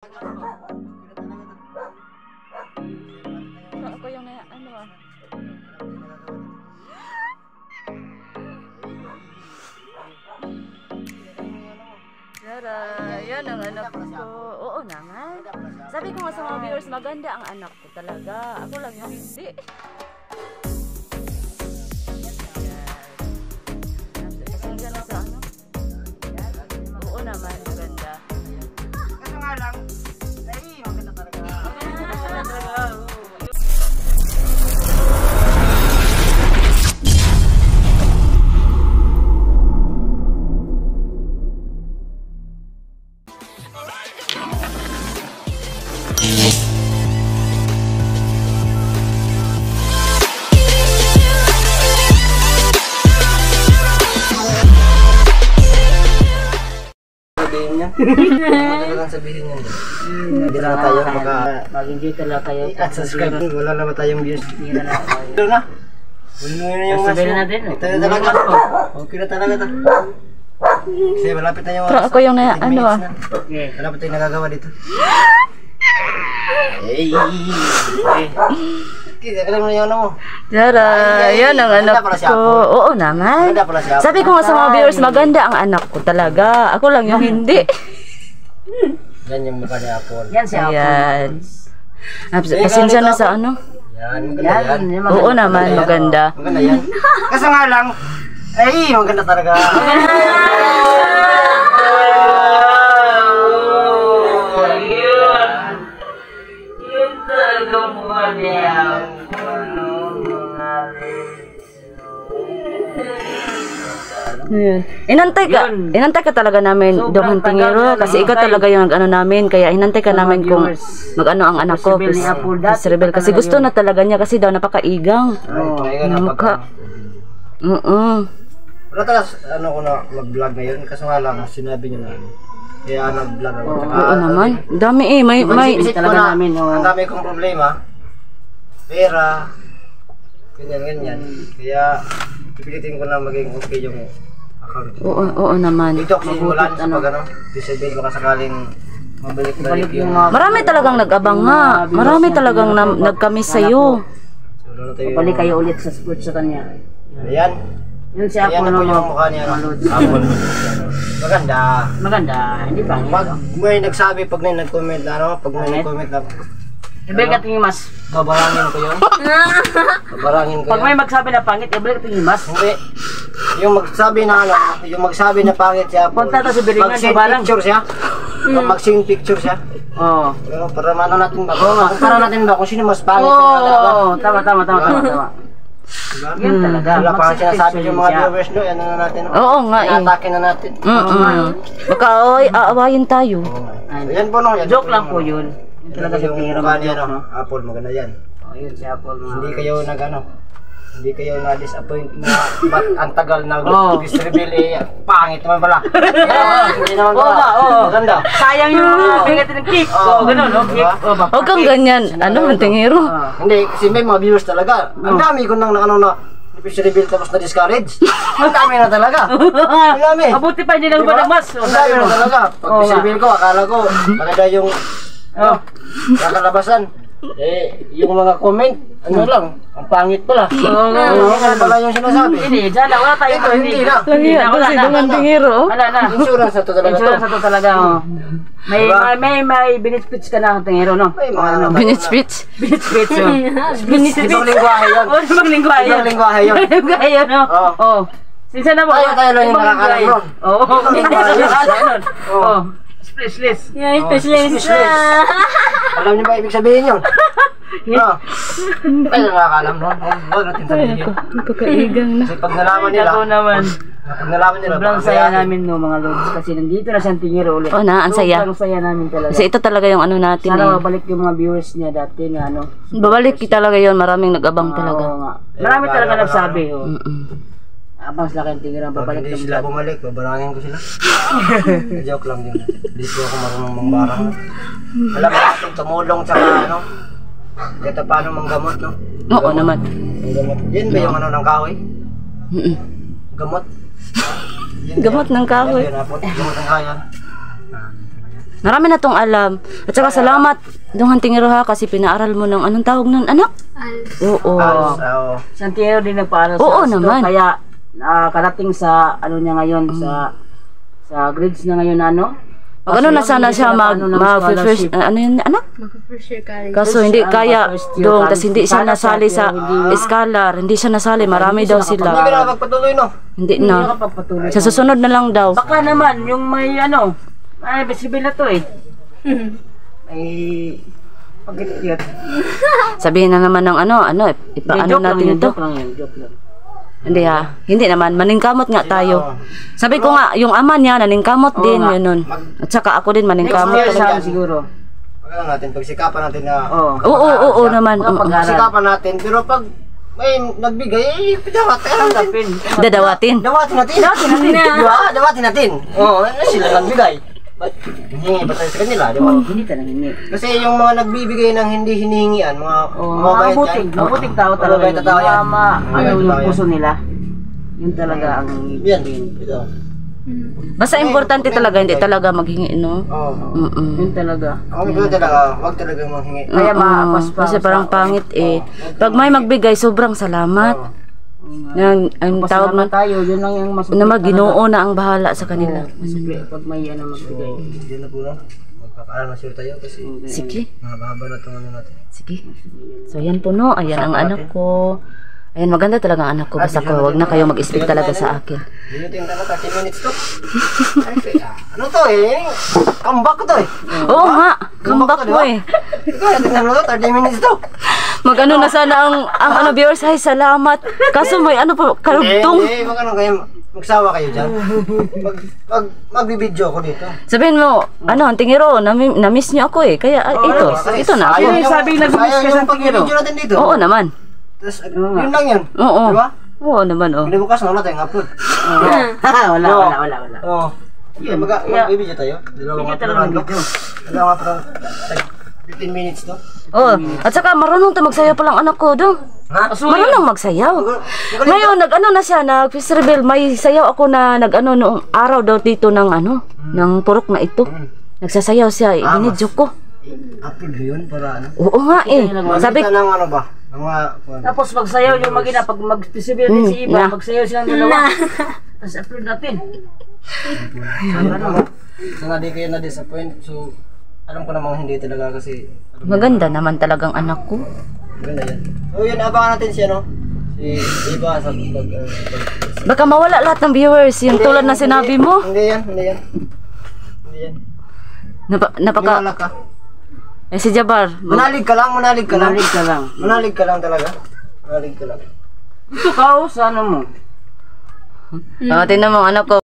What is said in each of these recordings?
Ako yung ano ah. Yara, yan ang anak ko. Oo naman. Sabi ko nga sa mga viewers, maganda ang anak ko talaga. Ako lang yung hindi. Pasensya na sa ano? Oo naman, maganda. Kaso nga lang, maganda talaga. Maganda talaga. Ano lang sabihin niya? Hindi na tayo mag-enjoy talaga kayo. At subscribe. Wala naman tayong views. Ito na. Wala yung sabihin natin. Ito na talaga. Okay na talaga ito. Kasi malapit na yung ako yung ano ah. Malapit na yung nagagawa dito. Hey! Kaya mo na yung ano mo. Yara, yan ang anak ko. Oo naman. Sabi ko nga sa mga viewers, maganda ang anak ko talaga. Ako lang yung hindi. Yan yung mukha ni Apple. Yan si Apple. Ayan. Pasensya na sa ano? Yan, maganda yan. Oo naman, maganda. Maganda yan. Kaso nga lang, ay, maganda talaga. Ayan. Inantay ka talaga namin, Dong Tingero, kasi ikaw talaga yung ano namin, kaya inantay ka namin kung mag-ano ang anak ko, Rebel, kasi gusto na talaga niya, kasi daw napakaigang. Mukha. Wala talaga, ano ko na mag-vlog ngayon, kasi nga lang, sinabi niyo na, kaya nag-vlog ako. Oo naman, dami eh, may talaga namin, ang dami kong problema, pera, ganyan, kaya pipilitin ko na maging okay yung account. Oo naman. Dito ako simulan sa pag ano, disable ko sakaling mabalik-balik yung marami talagang nag-abang nga. Marami talagang nagkamiss sa'yo. Balik kayo ulit sa sports sa kanya. Ayan. Yun si Apple na po yung mukha niya. Apple. Maganda. Maganda. Hindi pa. Pag may nagsabi, pag may nag-comment na ano, pag may nag-comment na ibalik natin yung mas. Babarangin ko yun. Babarangin ko yun. Pag may magsabi na pangit, ibalik natin yung mas. Hindi. Yung magsabi na ano, yung magsabi na pangit siya. Punta to si Biringan, mag-send picture siya. Mag-send picture siya. Oo. Para maano natin ba? Para natin ba kung sino mas pangit. Oo, tama. Yan talaga. Wala pa sinasabi yung mga viewers no, ano na natin. Oo nga eh. Atake na natin. Baka aawayin tayo. Yan po no. Joke lang po yun. Talaga yung mukha niya no. Apple, maganda yan. Yun si Apple. Hindi kayo hindi kayo na-disappoint na ba't ang tagal na reveal eh, pangit naman pala. Hindi naman pala. Maganda. Sayang yung bigat ng cake. Ganun, no? Huwag kang ganyan. Ano, Tingero? Hindi, kasi may mga viewers talaga. Ang dami ko nang na reveal tapos na-discourage. Ang dami na talaga. Ang dami. Mabuti pa hindi lang ba nagmas. Ang dami na talaga. Pag reveal ko, akala ko, maganda yung kakalabasan. Yung mga comment, ano lang, ang pangit pala. Ano pala yung sinasabi? Hindi, dyan wala tayo. Hindi na. Wala si Dong Tingero. Wala na. Insurance na to talaga to. Insurance na to talaga. May binitspits ka na, Tingero, no? May mga ano. Binitspits? Binitspits, Ibang lingwahe yun. Ibang lingwahe yun. Ibang lingwahe yun. Lingwahe yun, no? Oo. Sinsa na mo? Tayo lang yung nakakalam ron. Oo. Oo. Specialist. Yeah, specialist. Alam niyo ba ibig sabihin yun? Tayo nakakalam ron. Huwag natin sabihin. Napakaigang na. Kasi pag nalaman nila, sobrang saya namin no mga lods kasi nandito na siyang Tingero ulit. Oo na, ang saya. Sobrang saya namin talaga. Kasi ito talaga yung ano natin eh. Sana mabalik yung mga viewers niya dati na ano. Babalik talaga yun, maraming nag-abang talaga. Oo nga. Marami talaga nagsabi. Abang sila kayong Tingero ang pag babalik hindi ng sila bumalik, babarangin ko sila. Joke lang yun. Hindi ko ako marunong mangbarang. Alam mo natin, tumulong tsaka ano, ito paano manggamot, no? Oo naman. Gamot. Yan ba yung ano ng kahoy? Gamot? Gamot ng kahoy. Gamot ng kahoy. Marami na tong alam. At saka salamat dong Hantingero ha kasi pinaaral mo ng anong tawag nun anak? Oo. Santiago din nagpaaral sa Oo ASDO, naman. kaya nakarating sa ano niya ngayon sa grades na ngayon ano. Pag ano na sana siya mag-first, ano yun anak? Mag-first year college. Kaso hindi kaya dong, tas hindi siya nasali sa scholar, hindi siya nasali, marami daw Hindi ka sila. na magpatuloy no? Hindi Hindi na. nakapagpatuloy. Sa susunod na lang daw. Baka naman yung may ano, ay besibil na to eh. Ay pagkit. Sabihin na naman ng ano, ipaano natin ito. Joke lang yan, joke lang. Hindi ha, hindi naman, maningkamot nga tayo. Sabi ko nga, yung ama niya, naningkamot din, yun nun. At saka ako din, maningkamot. Next year siguro. Pag natin, pagsikapan natin na... Oo naman. Pagsikapan natin, pero pag may nagbigay, Dadawatin. Dawatin natin. Dawatin natin. Oo, sila nagbigay. Hinihingi ba tayo sa kanila, di ba? Hindi ka nang hingi. Kasi yung mga nagbibigay ng hindi hinihingian, mga mabait yan. Mabuting tao talaga. Mabait na tao yan. Ano yung puso nila. Yun talaga ang Yan, ito. Basta importante talaga, hindi talaga maghingi, no? Oo. yun talaga. Ako ito talaga, huwag talaga manghingi. Kaya maapaspa. Kasi parang pangit eh. Pag may magbigay, sobrang salamat. Ang tawag Pasalamat nun, tayo, yun lang yung masukli. na Ginoo na ang bahala sa kanila. Masukli pag may ano magbigay. Hindi na po na. Magpapaalam na sure tayo kasi Sige, mahaba na itong ano natin. sige. So yan po no, ayan ang anak ko. Ayan, maganda talaga ang anak ko. Basta ko, wag na kayo mag-speak talaga sa akin. Hindi yung talaga 30 minutes to. Ano to eh? Comeback ko to eh. Oo nga, comeback mo eh. Ikaw, tingnan mo to, 30 minutes to. Mag-ano na sana ang viewers, ay salamat. Kaso may ano pa, karugtong. Hindi, wag ano kayo, magsawa kayo dyan. Magbibideo ko dito. Sabihin mo, ano, Hantingero, na-miss niyo ako eh. Kaya ito na ako. Sino yung sabi nag-miss ka sa Hantingero? Pagbibideo natin dito. Oo naman. Tapos, yun lang yun. Oo. Diba? Oo naman, oh. Pinabukas na wala tayong upload. Wala. Oo. Yun, magbibideo tayo. Dalawang upload. 15 minutes to. Oh, at saka marunong to magsayaw pa lang anak ko dong. Ha? Marunong magsayaw. Ngayon nag-ano na siya, nag-Peace Rebel, may sayaw ako na nag-ano noong araw daw dito ng ano, ng purok na ito. Nagsasayaw siya, binidyo ko. Upload yun para ano? Oo nga eh. Sabi Sabi ng ano ba? Mga Tapos magsayaw yung magina pag mag-visible din si Iba, magsayaw silang dalawa. Tapos upload natin. so nga di kayo na-disappoint. So alam ko namang hindi talaga kasi maganda naman talagang anak ko. maganda yan. So yun, abangan natin siya no? Si Iba sa Baka mawala lahat ng viewers, yung tulad na sinabi mo. Hindi yan. Napaka Wala ka. si Jabar. Manalig ka lang. Manalig ka lang. Manalig ka lang talaga. Manalig ka lang. Ito ka sa ano mo? Tingnan mo anak ko.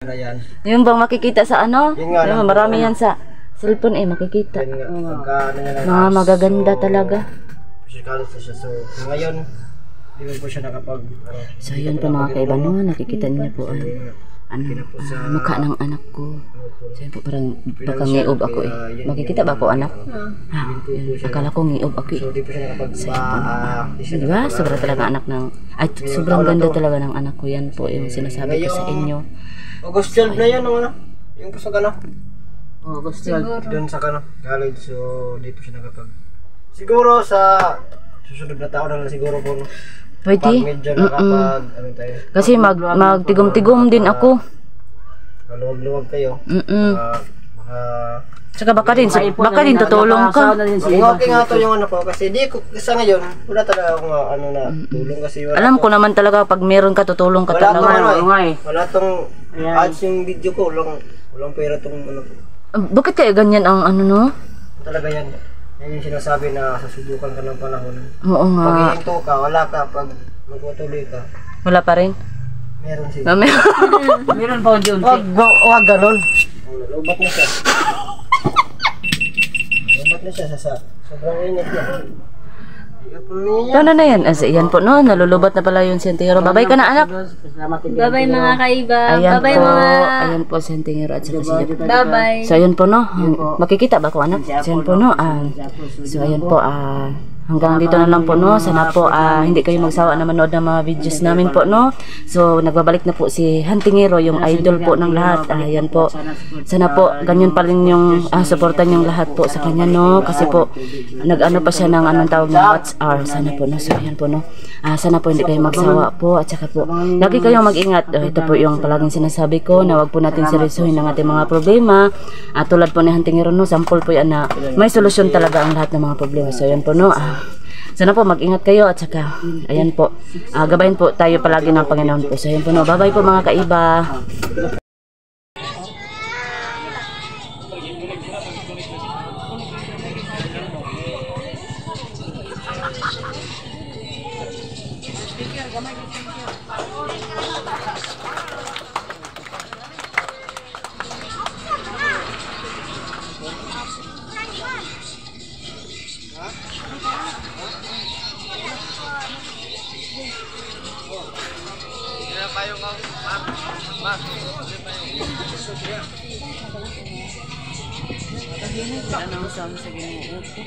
Yan. Yung bang makikita sa ano? Yun nga lang. Marami yan sa cellphone eh, makikita. Yun nga. Pagka ano niya na. Mga magaganda talaga. Physicalis na siya. So ngayon, hindi po siya nakapag So yun po mga kaiba no, nakikita niyo po ang mukha ng anak ko. So yun po parang baka ngiob ako eh. Makikita ba ako anak? Yun, akala ko ngiob ako eh. So di po siya nakapag Di ba? Sobra talaga anak ng, ay sobrang ganda talaga ng anak ko. Yan po yung sinasabi ko sa inyo. August 12 na yun, ano? Yung po sa kano? August 12. Doon sa kano, college. So di po siya nakapag siguro sa susunod na taon na lang siguro po. No? Pwede? Pag medyo nakapag ano tayo. Kasi magtigom-tigom din ako. Maluwag-luwag kayo. Baka Tsaka baka din tutulong ka. okay nga to yung ano ko kasi di ko sa ngayon wala talaga akong ano na tulong kasi wala. Alam ko naman talaga pag meron ka tutulong ka Wala tong talaga. ano eh. Wala tong ads yung video ko, walang pera tong ano. Bakit kaya ganyan ang ano no? Talaga yan. Yan yung sinasabi na susubukan ka ng panahon. Oo nga. Pag hihinto ka, wala ka. Pag magpatuloy ka, Wala pa rin? meron siya. Meron pa unti. Wag ganun. Lubat na siya. Lubat na siya sa sobrang init niya. Ano na yan? Yan po no, nalulubat na pala yung Sentero. Babay ka na anak. Bye-bye mga kaiba. Ayan Bye-bye po, mga... ayan po Sentero at saka si Jack. Bye-bye. So ayun po no, makikita ba ko anak? So ayun po no, so ayun po Hanggang dito na lang po, no. Sana po hindi kayo magsawa na manood ng mga videos namin po, no. So nagbabalik na po si Hantingero, yung idol po ng lahat. Ayan po. Sana po ganyan pa rin yung suportan yung lahat po sa kanya, no. Kasi po nag-ano pa siya ng anong tawag ng watch hour. Sana po, no. So ayan po, no. Sana po hindi kayo magsawa po, at saka po lagi kayong mag-ingat. Ito po yung palaging sinasabi ko, na wag po natin seryosohin ang ating mga problema. Tulad po ni Hantingero, no, sample po yan na may solusyon talaga ang lahat ng mga problema. So ayan po, no. Sana po mag-ingat kayo, at saka ayan po, gabayan po tayo palagi ng Panginoon po. So ayan po, no. Bye bye po mga kaiba. Anong sound sa ginoo ko?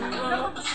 Ano?